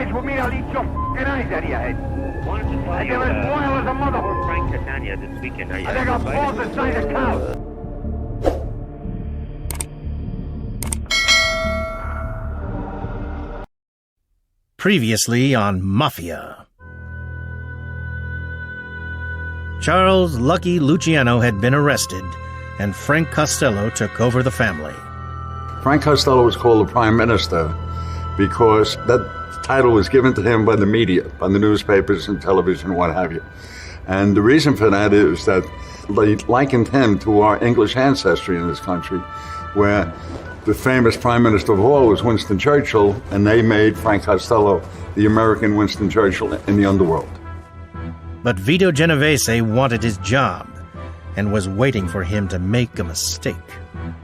eyes with me, I'll eat your f***ing eyes out of your head. Why don't you tell And they're as loyal as a mother. Or Frank Catania this weekend? Are you I think I'll balls the size of cows. Previously on Mafia. Charles Lucky Luciano had been arrested, and Frank Costello took over the family. Frank Costello was called the Prime Minister because that title was given to him by the media, by the newspapers and television, what have you. And the reason for that is that they likened him to our English ancestry in this country, where the famous Prime Minister of all was Winston Churchill, and they made Frank Costello the American Winston Churchill in the underworld. But Vito Genovese wanted his job and was waiting for him to make a mistake.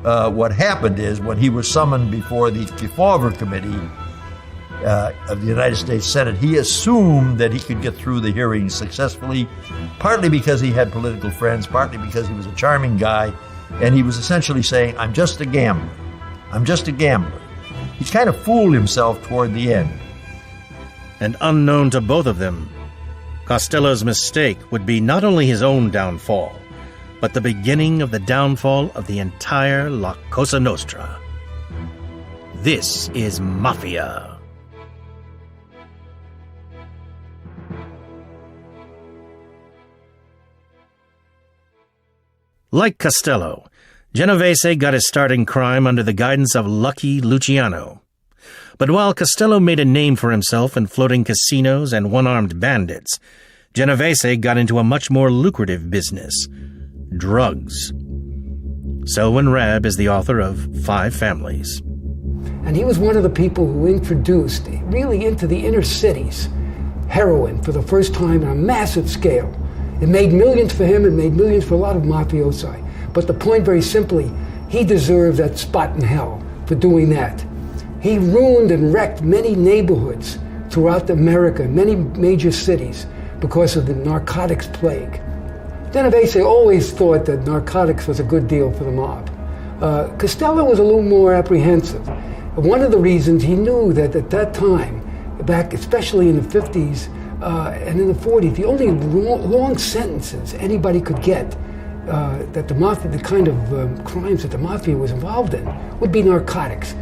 What happened is, when he was summoned before the Kefauver Committee of the United States Senate, he assumed that he could get through the hearings successfully, partly because he had political friends, partly because he was a charming guy, and he was essentially saying, I'm just a gambler. I'm just a gambler. He kind of fooled himself toward the end. And unknown to both of them, Costello's mistake would be not only his own downfall, but the beginning of the downfall of the entire La Cosa Nostra. This is Mafia. Like Costello, Genovese got his start in crime under the guidance of Lucky Luciano. But while Costello made a name for himself in floating casinos and one-armed bandits, Genovese got into a much more lucrative business: drugs. Selwyn Rabb is the author of 5 Families. And he was one of the people who introduced, really into the inner cities, heroin for the first time on a massive scale. It made millions for him, it made millions for a lot of mafiosi. But the point, very simply, he deserved that spot in hell for doing that. He ruined and wrecked many neighborhoods throughout America, many major cities, because of the narcotics plague. Genovese always thought that narcotics was a good deal for the mob. Costello was a little more apprehensive. One of the reasons, he knew that at that time, back especially in the 50s and in the 40s, the only long sentences anybody could get that the mafia, the kind of crimes that the mafia was involved in, would be narcotics.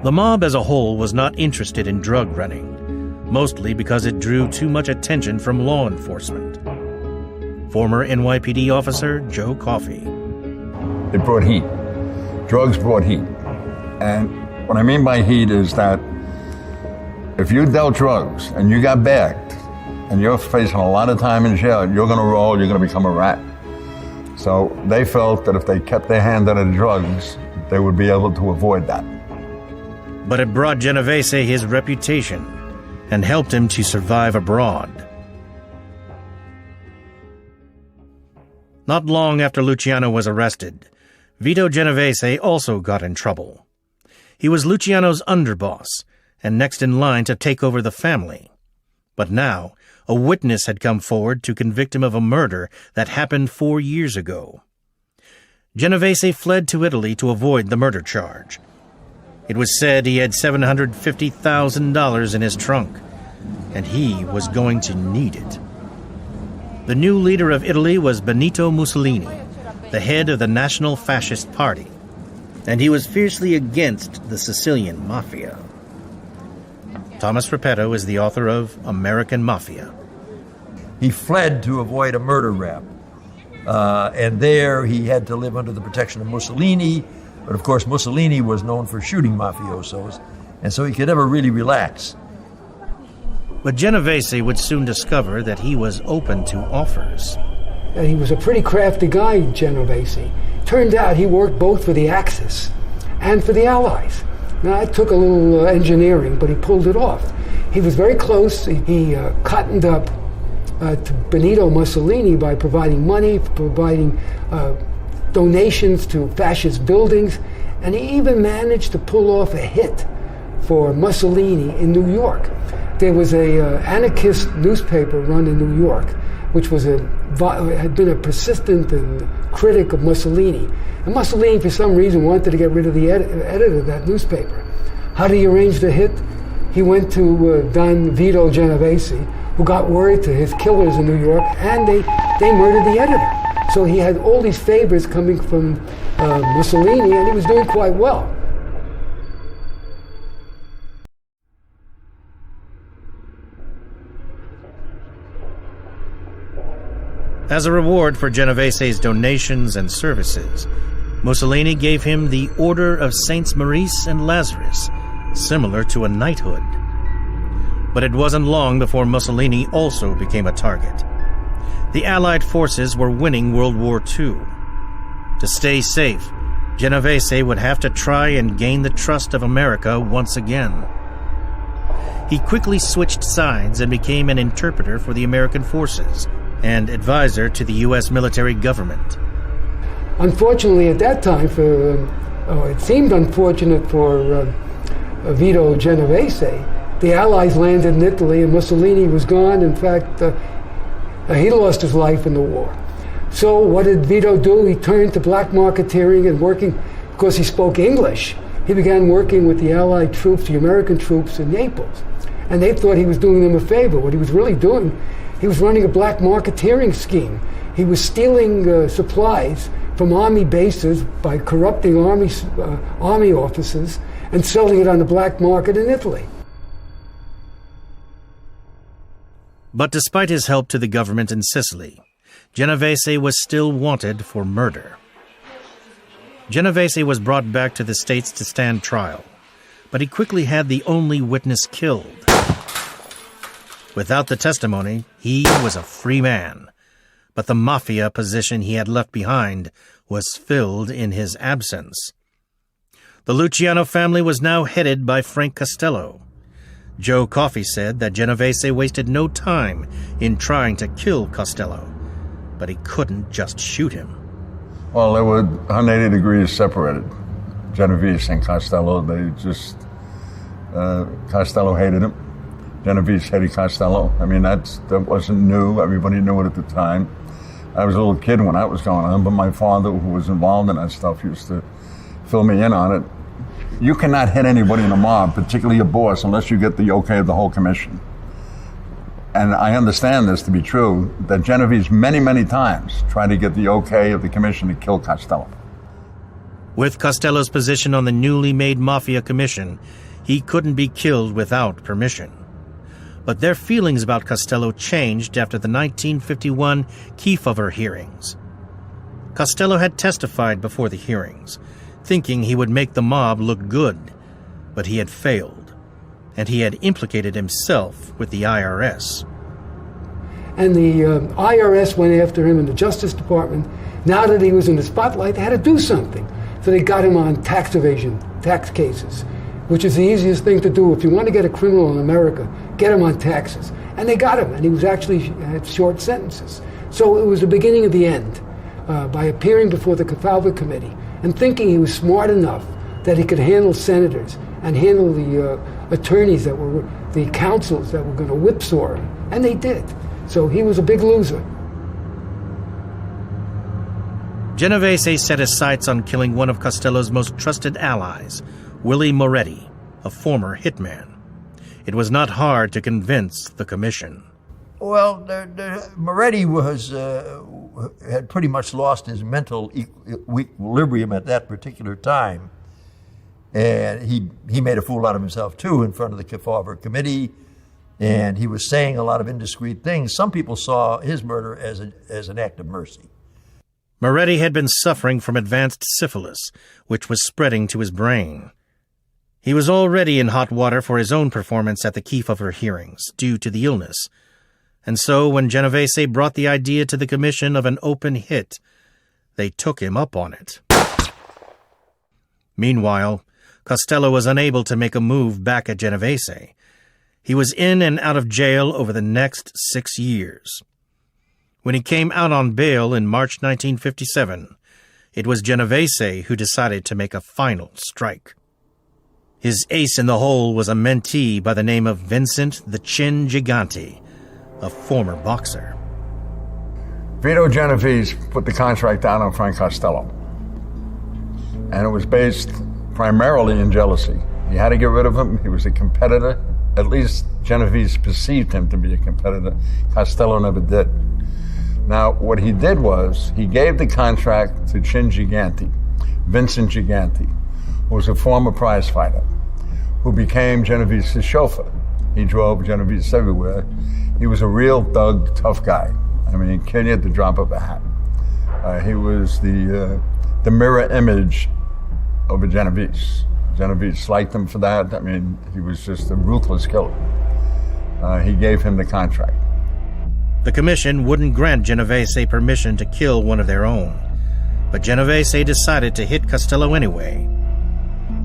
The mob as a whole was not interested in drug running, mostly because it drew too much attention from law enforcement. Former NYPD officer Joe Coffey. It brought heat. Drugs brought heat. And what I mean by heat is that if you dealt drugs and you got bagged and you're facing a lot of time in jail, you're going to roll, you're going to become a rat. So they felt that if they kept their hand out of the drugs, they would be able to avoid that. But it brought Genovese his reputation and helped him to survive abroad. Not long after Luciano was arrested, Vito Genovese also got in trouble. He was Luciano's underboss and next in line to take over the family. But now, a witness had come forward to convict him of a murder that happened 4 years ago. Genovese fled to Italy to avoid the murder charge. It was said he had $750,000 in his trunk, and he was going to need it. The new leader of Italy was Benito Mussolini, the head of the National Fascist Party, and he was fiercely against the Sicilian Mafia. Thomas Repetto is the author of American Mafia. He fled to avoid a murder rap. And there he had to live under the protection of Mussolini. But of course, Mussolini was known for shooting mafiosos, and so he could never really relax. But Genovese would soon discover that he was open to offers. And he was a pretty crafty guy, Genovese. Turned out he worked both for the Axis and for the Allies. Now, it took a little engineering, but he pulled it off. He was very close. He cottoned up to Benito Mussolini by providing money, providing donations to fascist buildings, and he even managed to pull off a hit for Mussolini in New York. There was a anarchist newspaper run in New York, which was had been a persistent and critic of Mussolini. And Mussolini, for some reason, wanted to get rid of the editor of that newspaper. How did he arrange the hit? he went to Don Vito Genovese, who got word to his killers in New York, and they murdered the editor. So he had all these favors coming from Mussolini, and he was doing quite well. As a reward for Genovese's donations and services, Mussolini gave him the Order of Saints Maurice and Lazarus, similar to a knighthood. But it wasn't long before Mussolini also became a target. The Allied forces were winning World War II. To stay safe, Genovese would have to try and gain the trust of America once again. He quickly switched sides and became an interpreter for the American forces and advisor to the U.S. military government. Unfortunately, at that time, it seemed unfortunate for Vito Genovese. The Allies landed in Italy, and Mussolini was gone. In fact, he lost his life in the war. So what did Vito do? He turned to black marketeering and working, because he spoke English. He began working with the Allied troops, the American troops in Naples. And they thought he was doing them a favor. What he was really doing, he was running a black marketeering scheme. He was stealing supplies from army bases by corrupting army officers and selling it on the black market in Italy. But despite his help to the government in Sicily, Genovese was still wanted for murder. Genovese was brought back to the States to stand trial, but he quickly had the only witness killed. Without the testimony, he was a free man, but the mafia position he had left behind was filled in his absence. The Luciano family was now headed by Frank Costello. Joe Coffey said that Genovese wasted no time in trying to kill Costello, but he couldn't just shoot him. Well, they were 180 degrees separated, Genovese and Costello. They just, Costello hated him. Genovese hated Costello. I mean, that wasn't new. Everybody knew it at the time. I was a little kid when that was going on, but my father, who was involved in that stuff, used to fill me in on it. You cannot hit anybody in a mob, particularly a boss, unless you get the okay of the whole commission. And I understand this to be true, that Genovese many, many times tried to get the okay of the commission to kill Costello. With Costello's position on the newly made Mafia Commission, he couldn't be killed without permission. But their feelings about Costello changed after the 1951 Kefauver hearings. Costello had testified before the hearings, thinking he would make the mob look good, but he had failed, and he had implicated himself with the IRS. And the IRS went after him in the Justice Department. Now that he was in the spotlight, they had to do something. So they got him on tax evasion, tax cases, which is the easiest thing to do. If you want to get a criminal in America, get him on taxes. And they got him, and he was actually had short sentences. So it was the beginning of the end by appearing before the Kefauver Committee and thinking he was smart enough that he could handle senators and handle the attorneys that were, the counsels that were going to whipsaw him. And they did. So he was a big loser. Genovese set his sights on killing one of Costello's most trusted allies, Willie Moretti, a former hitman. It was not hard to convince the commission. Well, Moretti had pretty much lost his mental equilibrium at that particular time. And he made a fool out of himself, too, in front of the Kefauver Committee. And he was saying a lot of indiscreet things. Some people saw his murder as an act of mercy. Moretti had been suffering from advanced syphilis, which was spreading to his brain. He was already in hot water for his own performance at the Kefauver hearings, due to the illness. And so when Genovese brought the idea to the commission of an open hit, they took him up on it. Meanwhile, Costello was unable to make a move back at Genovese. He was in and out of jail over the next 6 years. When he came out on bail in March 1957, it was Genovese who decided to make a final strike. His ace in the hole was a mentee by the name of Vincent the Chin Gigante, a former boxer. Vito Genovese put the contract down on Frank Costello. And it was based primarily in jealousy. He had to get rid of him. He was a competitor. at least Genovese perceived him to be a competitor. Costello never did. Now, what he did was, he gave the contract to Vincent Giganti, who was a former prize fighter, who became Genovese's chauffeur. He drove Genovese everywhere. He was a real thug, tough guy. I mean, he killed you at the drop of a hat. He was the mirror image of a Genovese. Genovese liked him for that. I mean, he was just a ruthless killer. He gave him the contract. The commission wouldn't grant Genovese permission to kill one of their own, but Genovese decided to hit Costello anyway.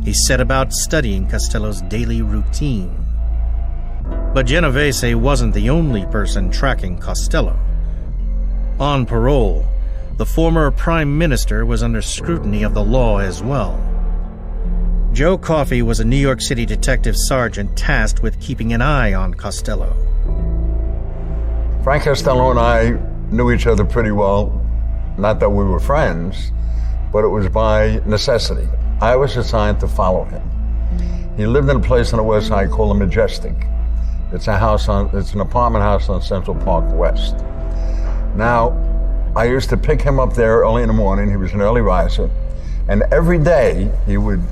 He set about studying Costello's daily routine. But Genovese wasn't the only person tracking Costello. On parole, the former prime minister was under scrutiny of the law as well. Joe Coffey was a New York City detective sergeant tasked with keeping an eye on Costello. Frank Costello and I knew each other pretty well. Not that we were friends, but it was by necessity. I was assigned to follow him. He lived in a place on the west side called the Majestic. It's an apartment house on Central Park West. Now, I used to pick him up there early in the morning. He was an early riser. And every day he would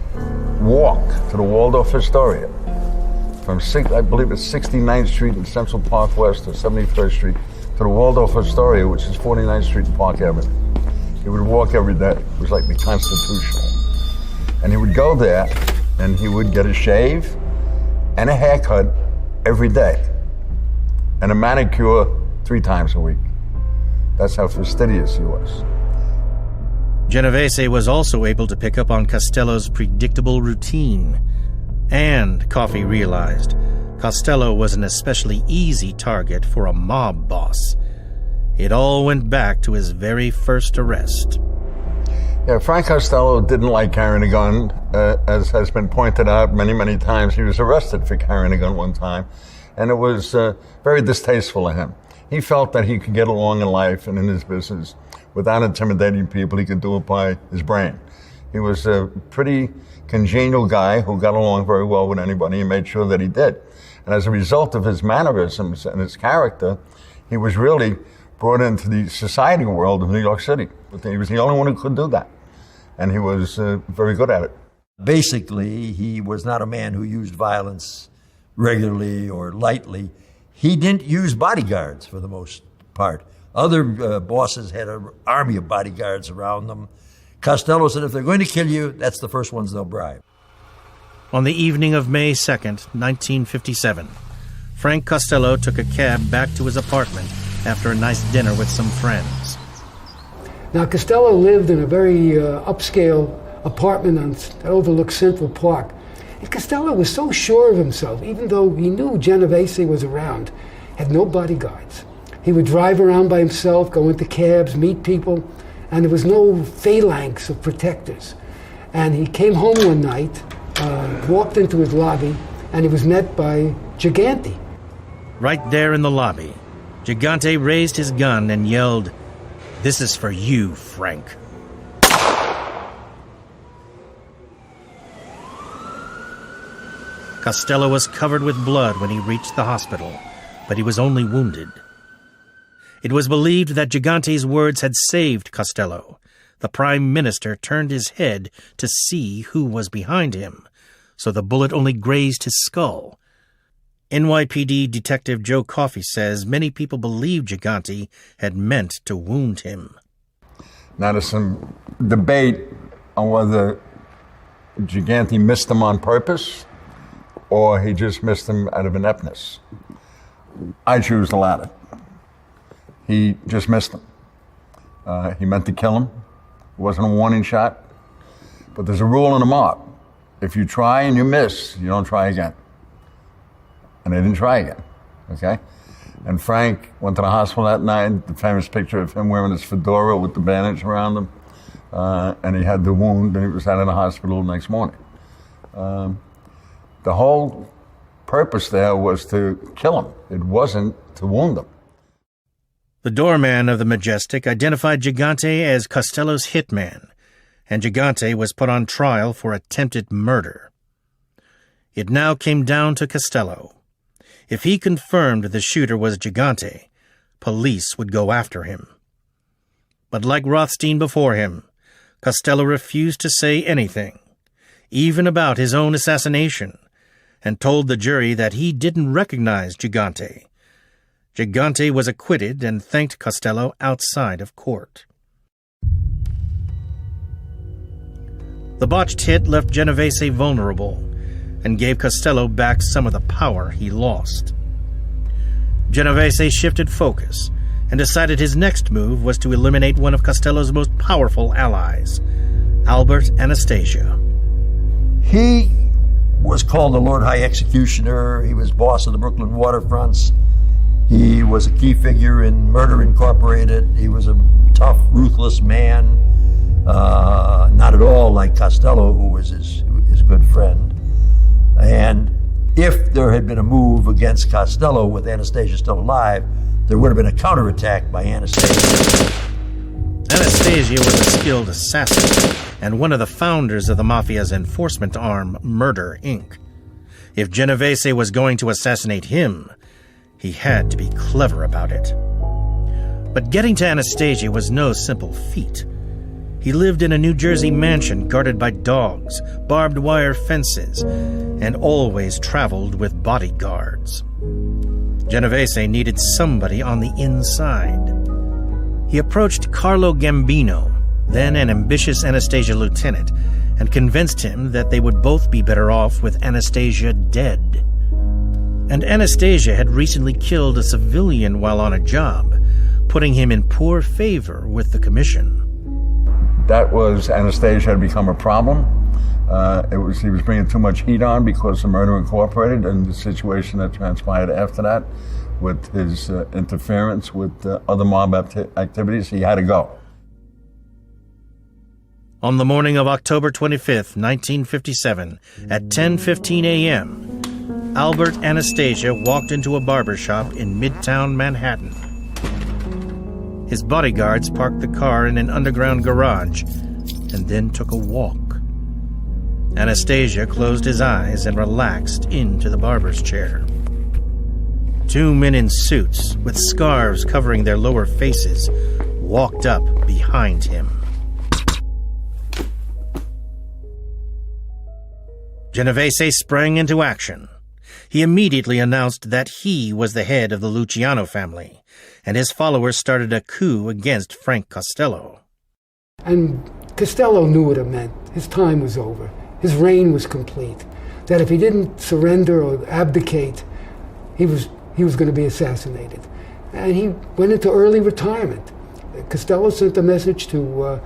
walk to the Waldorf Astoria from, I believe it's 69th Street in Central Park West to 71st Street to the Waldorf Astoria, which is 49th Street and Park Avenue. He would walk every day. It was like the Constitutional. And he would go there and he would get a shave and a haircut every day and a manicure 3 times a week. That's how fastidious he was. Genovese was also able to pick up on Costello's predictable routine. And Coffey realized Costello was an especially easy target for a mob boss. It all went back to his very first arrest. Yeah, Frank Costello didn't like carrying a gun. As has been pointed out many, many times, he was arrested for carrying a gun one time, and it was very distasteful of him. He felt that he could get along in life and in his business without intimidating people. He could do it by his brain. He was a pretty congenial guy who got along very well with anybody and made sure that he did. And as a result of his mannerisms and his character, he was really brought into the society world of New York City. He was the only one who could do that. And he was very good at it. Basically, he was not a man who used violence regularly or lightly. He didn't use bodyguards for the most part. Other bosses had an army of bodyguards around them. Costello said if they're going to kill you, that's the first ones they'll bribe. On the evening of May 2nd, 1957, Frank Costello took a cab back to his apartment after a nice dinner with some friends. Now, Costello lived in a very upscale apartment that overlooks Central Park. And Costello was so sure of himself, even though he knew Genovese was around, had no bodyguards. He would drive around by himself, go into cabs, meet people, and there was no phalanx of protectors. And he came home one night, walked into his lobby, and he was met by Giganti. Right there in the lobby, Gigante raised his gun and yelled, "This is for you, Frank." Costello was covered with blood when he reached the hospital, but he was only wounded. It was believed that Gigante's words had saved Costello. The Prime Minister turned his head to see who was behind him, so the bullet only grazed his skull. NYPD Detective Joe Coffey says many people believe Gigante had meant to wound him. Now, there's some debate on whether Gigante missed him on purpose or he just missed him out of ineptness. I choose the latter. He just missed him. He meant to kill him. It wasn't a warning shot. But there's a rule in the mob. If you try and you miss, you don't try again. And they didn't try again, okay? And Frank went to the hospital that night, the famous picture of him wearing his fedora with the bandage around him, and he had the wound, and he was out of the hospital the next morning. The whole purpose there was to kill him. It wasn't to wound him. The doorman of the Majestic identified Gigante as Costello's hitman, and Gigante was put on trial for attempted murder. It now came down to Costello. If he confirmed the shooter was Gigante, police would go after him. But like Rothstein before him, Costello refused to say anything, even about his own assassination, and told the jury that he didn't recognize Gigante. Gigante was acquitted and thanked Costello outside of court. The botched hit left Genovese vulnerable and gave Costello back some of the power he lost. Genovese shifted focus and decided his next move was to eliminate one of Costello's most powerful allies, Albert Anastasia. He was called the Lord High Executioner. He was boss of the Brooklyn waterfronts. He was a key figure in Murder Incorporated. He was a tough, ruthless man, not at all like Costello, who was his good friend. And if there had been a move against Costello with Anastasia still alive, there would have been a counterattack by Anastasia. Anastasia was a skilled assassin and one of the founders of the mafia's enforcement arm, Murder, Inc. If Genovese was going to assassinate him, he had to be clever about it. But getting to Anastasia was no simple feat. He lived in a New Jersey mansion guarded by dogs, barbed wire fences, and always traveled with bodyguards. Genovese needed somebody on the inside. He approached Carlo Gambino, then an ambitious Anastasia lieutenant, and convinced him that they would both be better off with Anastasia dead. And Anastasia had recently killed a civilian while on a job, putting him in poor favor with the commission. That was, Anastasia had become a problem. He was bringing too much heat on because of Murder Incorporated and the situation that transpired after that with his interference with other mob activities. He had to go. On the morning of October 25th, 1957, at 10:15 a.m., Albert Anastasia walked into a barber shop in Midtown Manhattan. His bodyguards parked the car in an underground garage and then took a walk. Anastasia closed his eyes and relaxed into the barber's chair. Two men in suits, with scarves covering their lower faces, walked up behind him. Genovese sprang into action. He immediately announced that he was the head of the Luciano family, and his followers started a coup against Frank Costello. And Costello knew what it meant. His time was over. His reign was complete. That if he didn't surrender or abdicate, he was going to be assassinated. And he went into early retirement. Costello sent a message to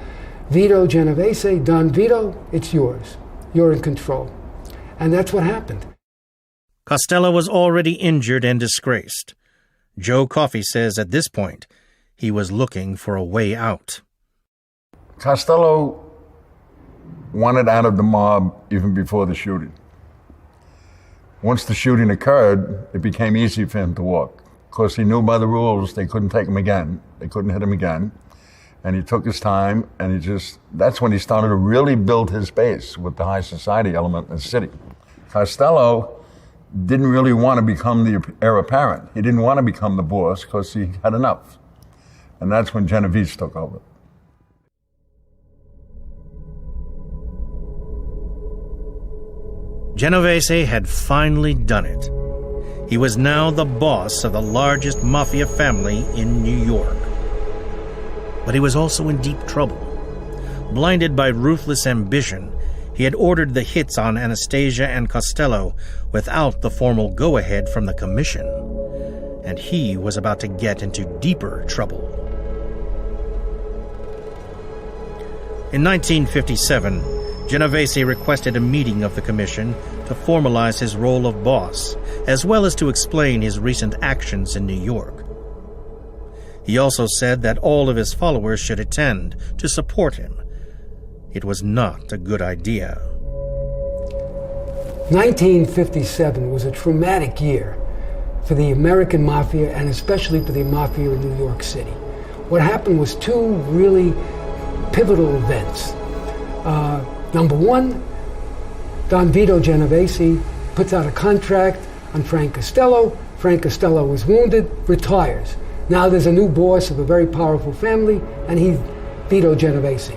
Vito Genovese, Don Vito, it's yours. You're in control. And that's what happened. Costello was already injured and disgraced. Joe Coffey says at this point, he was looking for a way out. Costello wanted out of the mob even before the shooting. Once the shooting occurred, it became easy for him to walk. Of course, he knew by the rules they couldn't take him again. They couldn't hit him again. And he took his time, and that's when he started to really build his base with the high society element in the city. Costello didn't really want to become the heir apparent. He didn't want to become the boss because he had enough. And that's when Genovese took over. Genovese had finally done it. He was now the boss of the largest mafia family in New York. But he was also in deep trouble. Blinded by ruthless ambition, he had ordered the hits on Anastasia and Costello without the formal go-ahead from the commission, and he was about to get into deeper trouble. In 1957, Genovese requested a meeting of the commission to formalize his role of boss, as well as to explain his recent actions in New York. He also said that all of his followers should attend to support him. It was not a good idea. 1957 was a traumatic year for the American mafia and especially for the mafia in New York City. What happened was two really pivotal events. Number one, Don Vito Genovese puts out a contract on Frank Costello Frank Costello was wounded, retires. Now there's a new boss of a very powerful family, and he's Vito Genovese.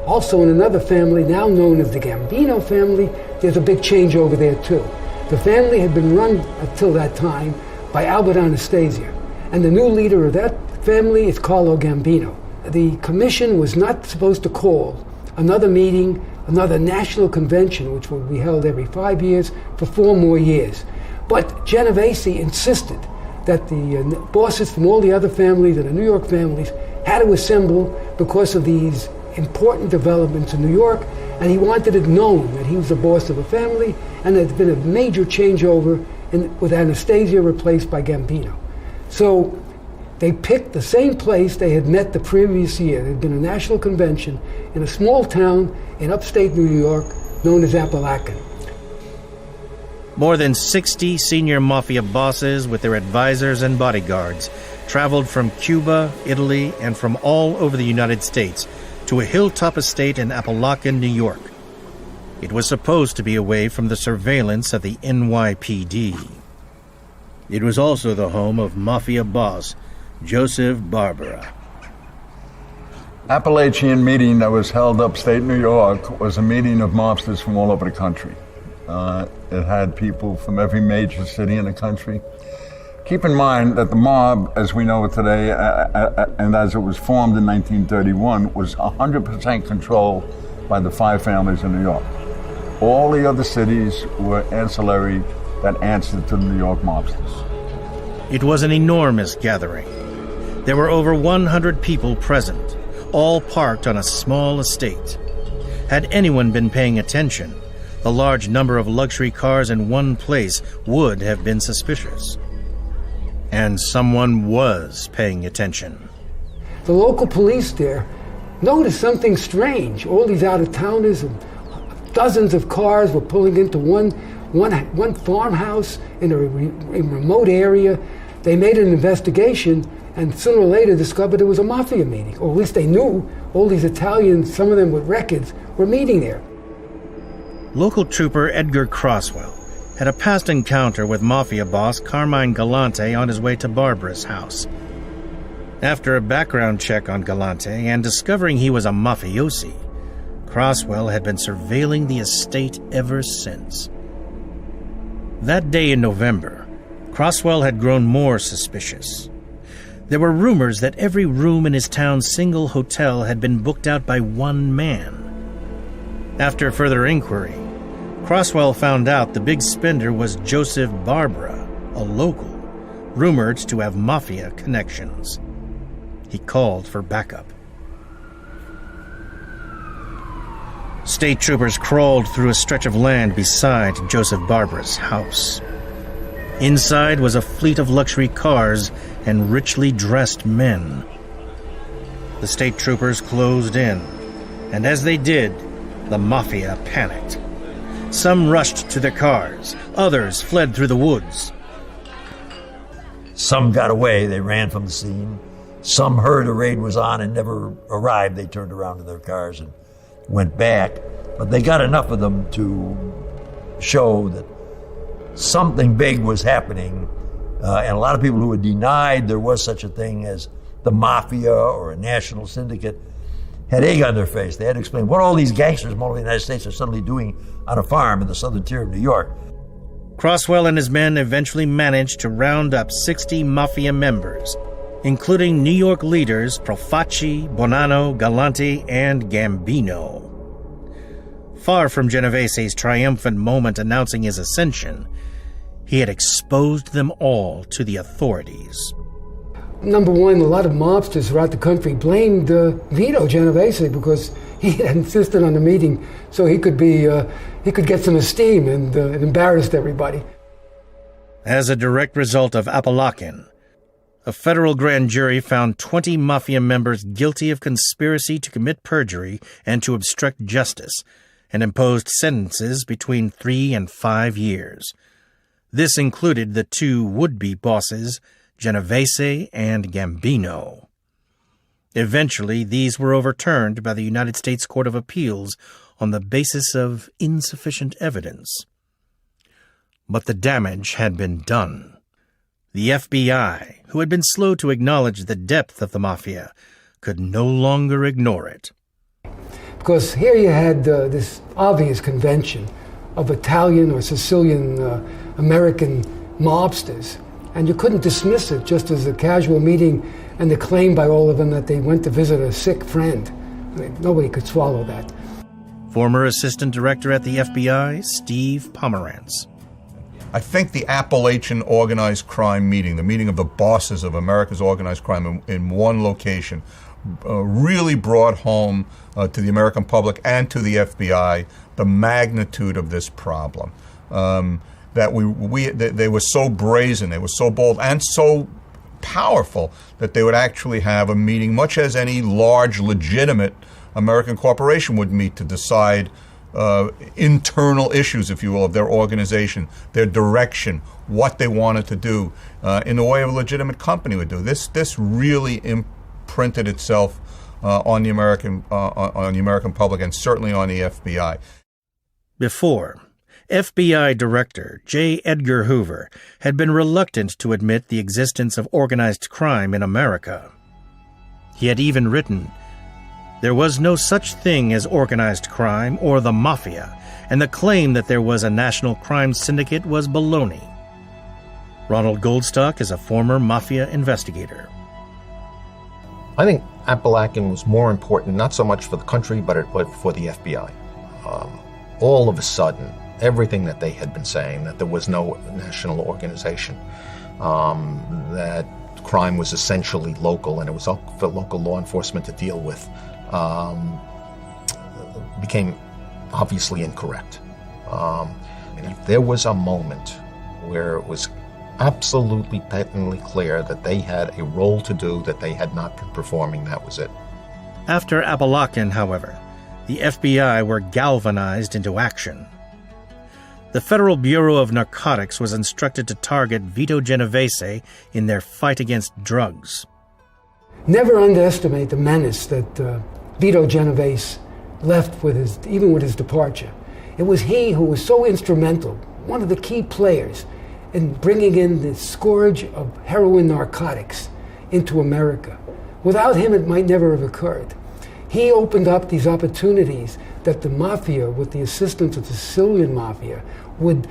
Also in another family, now known as the Gambino family, there's a big change over there too. The family had been run until that time by Anastasia, and the new leader of that family is Carlo Gambino. The commission was not supposed to call another meeting, another national convention, which would be held every 5 years, for 4 more years. But Genovese insisted that the bosses from all the other families and the New York families had to assemble because of these important developments in New York, and he wanted it known that he was the boss of the family, and there's been a major changeover with Anastasia replaced by Gambino. So they picked the same place they had met the previous year. There had been a national convention in a small town in upstate New York known as Apalachin. More than 60 senior mafia bosses with their advisors and bodyguards traveled from Cuba, Italy, and from all over the United States to a hilltop estate in Apalachin, New York. It was supposed to be away from the surveillance of the NYPD. It was also the home of mafia boss Joseph Barbara. Apalachin meeting that was held upstate New York was a meeting of mobsters from all over the country. It had people from every major city in the country. Keep in mind that the mob, as we know it today, and as it was formed in 1931, was 100% controlled by the 5 families in New York. All the other cities were ancillary that answered to the New York mobsters. It was an enormous gathering. There were over 100 people present, all parked on a small estate. Had anyone been paying attention, the large number of luxury cars in one place would have been suspicious. And someone was paying attention. The local police there noticed something strange. All these out-of-towners and dozens of cars were pulling into one farmhouse in a remote area. They made an investigation and sooner or later discovered it was a mafia meeting, or at least they knew all these Italians, some of them with records, were meeting there. Local trooper Edgar Croswell had a past encounter with mafia boss Carmine Galante on his way to Barbara's house. After a background check on Galante and discovering he was a mafiosi, Croswell had been surveilling the estate ever since. That day in November, Croswell had grown more suspicious. There were rumors that every room in his town's single hotel had been booked out by one man. After further inquiry, Croswell found out the big spender was Joseph Barbara, a local, rumored to have mafia connections. He called for backup. State troopers crawled through a stretch of land beside Joseph Barbara's house. Inside was a fleet of luxury cars and richly dressed men. The state troopers closed in, and as they did, the mafia panicked. Some rushed to their cars, others fled through the woods. Some got away, they ran from the scene. Some heard a raid was on and never arrived. They turned around in their cars and went back. But they got enough of them to show that something big was happening. And a lot of people who had denied there was such a thing as the mafia or a national syndicate had egg on their face. They had to explain what all these gangsters from all over the United States are suddenly doing on a farm in the southern tier of New York. Croswell and his men eventually managed to round up 60 mafia members, including New York leaders Profaci, Bonanno, Galante, and Gambino. Far from Genovese's triumphant moment announcing his ascension, he had exposed them all to the authorities. Number one, a lot of mobsters throughout the country blamed Vito Genovese because he had insisted on the meeting so he could get some esteem, and it embarrassed everybody. As a direct result of Apalachin, a federal grand jury found 20 mafia members guilty of conspiracy to commit perjury and to obstruct justice, and imposed sentences between 3 and 5 years. This included the 2 would-be bosses, Genovese and Gambino. Eventually, these were overturned by the United States Court of Appeals on the basis of insufficient evidence. But the damage had been done. The FBI, who had been slow to acknowledge the depth of the mafia, could no longer ignore it. Because here you had this obvious convention of Italian or Sicilian American mobsters, and you couldn't dismiss it just as a casual meeting and the claim by all of them that they went to visit a sick friend. I mean, nobody could swallow that. Former Assistant Director at the FBI, Steve Pomerantz. I think the Apalachin organized crime meeting, the meeting of the bosses of America's organized crime in one location, really brought home to the American public and to the FBI the magnitude of this problem. That they were so brazen, they were so bold, and so powerful that they would actually have a meeting, much as any large, legitimate American corporation would meet to decide internal issues, if you will, of their organization, their direction, what they wanted to do, in the way of a legitimate company would do. This really imprinted itself on the American public, and certainly on the FBI. Before, FBI Director J. Edgar Hoover had been reluctant to admit the existence of organized crime in America. He had even written, "There was no such thing as organized crime or the mafia, and the claim that there was a national crime syndicate was baloney." Ronald Goldstock is a former mafia investigator. I think Apalachin was more important, not so much for the country, but for the FBI. All of a sudden, everything that they had been saying, that there was no national organization, that crime was essentially local and it was up for local law enforcement to deal with, became obviously incorrect. And if there was a moment where it was absolutely patently clear that they had a role to do that they had not been performing, that was it. After Apalachin, however, the FBI were galvanized into action. The Federal Bureau of Narcotics was instructed to target Vito Genovese in their fight against drugs. Never underestimate the menace that Vito Genovese left even with his departure. It was he who was so instrumental, one of the key players, in bringing in the scourge of heroin narcotics into America. Without him, it might never have occurred. He opened up these opportunities that the mafia, with the assistance of the Sicilian mafia, would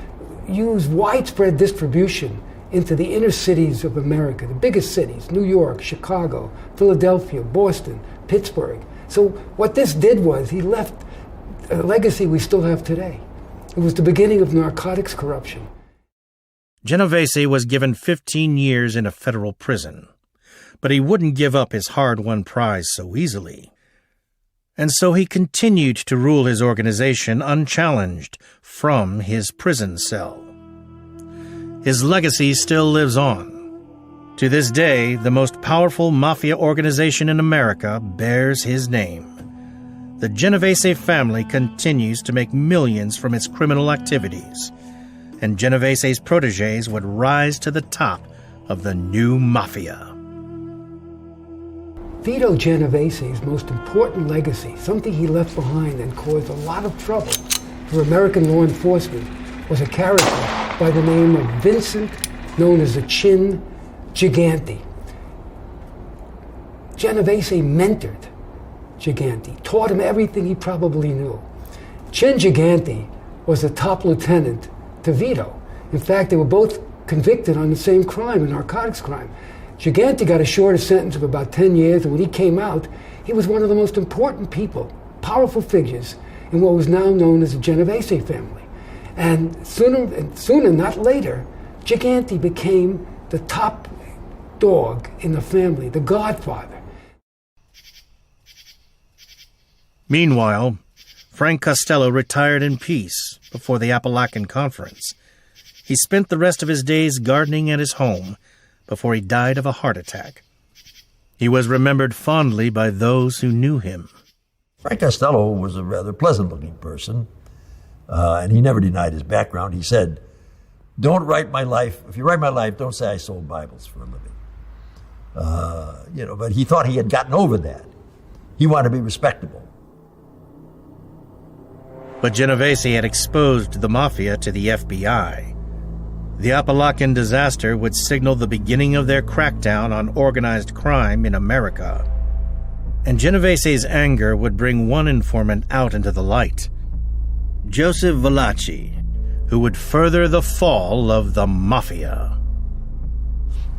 use widespread distribution into the inner cities of America, the biggest cities, New York, Chicago, Philadelphia, Boston, Pittsburgh. So what this did was he left a legacy we still have today. It was the beginning of narcotics corruption. Genovese was given 15 years in a federal prison, but he wouldn't give up his hard-won prize so easily. And so he continued to rule his organization unchallenged from his prison cell. His legacy still lives on. To this day, the most powerful mafia organization in America bears his name. The Genovese family continues to make millions from its criminal activities, and Genovese's protégés would rise to the top of the new mafia. Vito Genovese's most important legacy, something he left behind and caused a lot of trouble for American law enforcement, was a character by the name of Vincent, known as the Chin Gigante. Genovese mentored Gigante, taught him everything he probably knew. Chin Gigante was a top lieutenant to Vito. In fact, they were both convicted on the same crime, a narcotics crime. Gigante got a shorter sentence of about 10 years, and when he came out, he was one of the most important people, powerful figures, in what was now known as the Genovese family. And sooner, not later, Gigante became the top dog in the family, the godfather. Meanwhile, Frank Costello retired in peace before the Apalachin Conference. He spent the rest of his days gardening at his home before he died of a heart attack. He was remembered fondly by those who knew him. Frank Costello was a rather pleasant-looking person, and he never denied his background. He said, "Don't write my life. If you write my life, don't say I sold Bibles for a living." But he thought he had gotten over that. He wanted to be respectable. But Genovese had exposed the mafia to the FBI. The Apalachin disaster would signal the beginning of their crackdown on organized crime in America. And Genovese's anger would bring one informant out into the light, Joseph Valachi, who would further the fall of the mafia.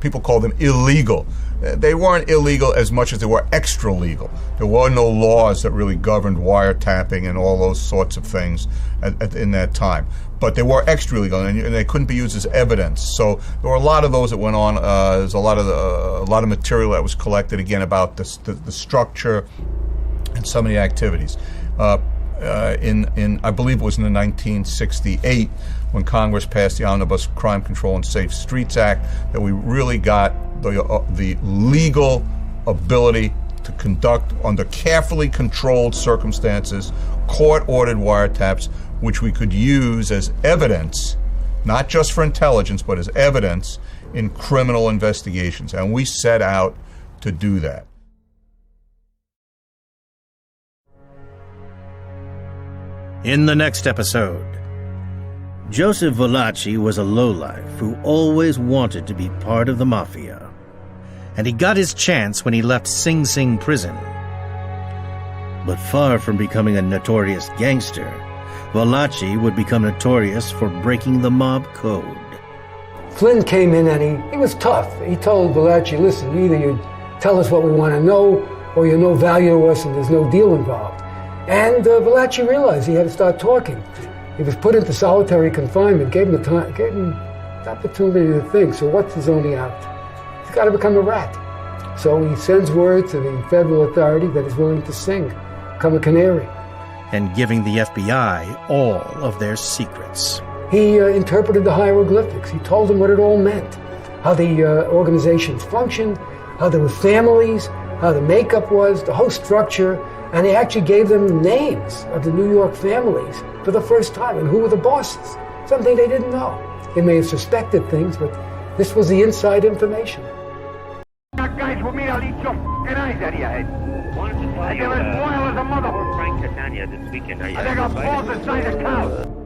People call them illegal. They weren't illegal as much as they were extra-legal. There were no laws that really governed wiretapping and all those sorts of things in that time. But they were extra-legal, and they couldn't be used as evidence. So there were a lot of those that went on. There's a lot of material that was collected, again, about the structure and some of the activities. I believe it was in 1968, when Congress passed the Omnibus Crime Control and Safe Streets Act, that we really got the legal ability to conduct, under carefully controlled circumstances, court-ordered wiretaps, which we could use as evidence, not just for intelligence, but as evidence in criminal investigations. And we set out to do that. In the next episode, Joseph Valachi was a lowlife who always wanted to be part of the mafia, and he got his chance when he left Sing Sing prison. But far from becoming a notorious gangster, Valachi would become notorious for breaking the mob code. Flynn came in and he was tough. He told Valachi, listen, either you tell us what we want to know, or you're no value to us and there's no deal involved. And Valachi realized he had to start talking. He was put into solitary confinement, gave him the opportunity to think. So what's his only out? He's got to become a rat. So he sends word to the federal authority that he's willing to sing, become a canary. And giving the FBI all of their secrets. He interpreted the hieroglyphics. He told them what it all meant, how the organizations functioned, how there were families, how the makeup was, the whole structure. And he actually gave them names of the New York families for the first time, and who were the bosses, something they didn't know. They may have suspected things, but this was the inside information. That guys with me, I'll eat some and eyes out of your head. Wanted to tell And you, they're as loyal as a mother. Frank Catania this weekend. And they got balls the size of cows.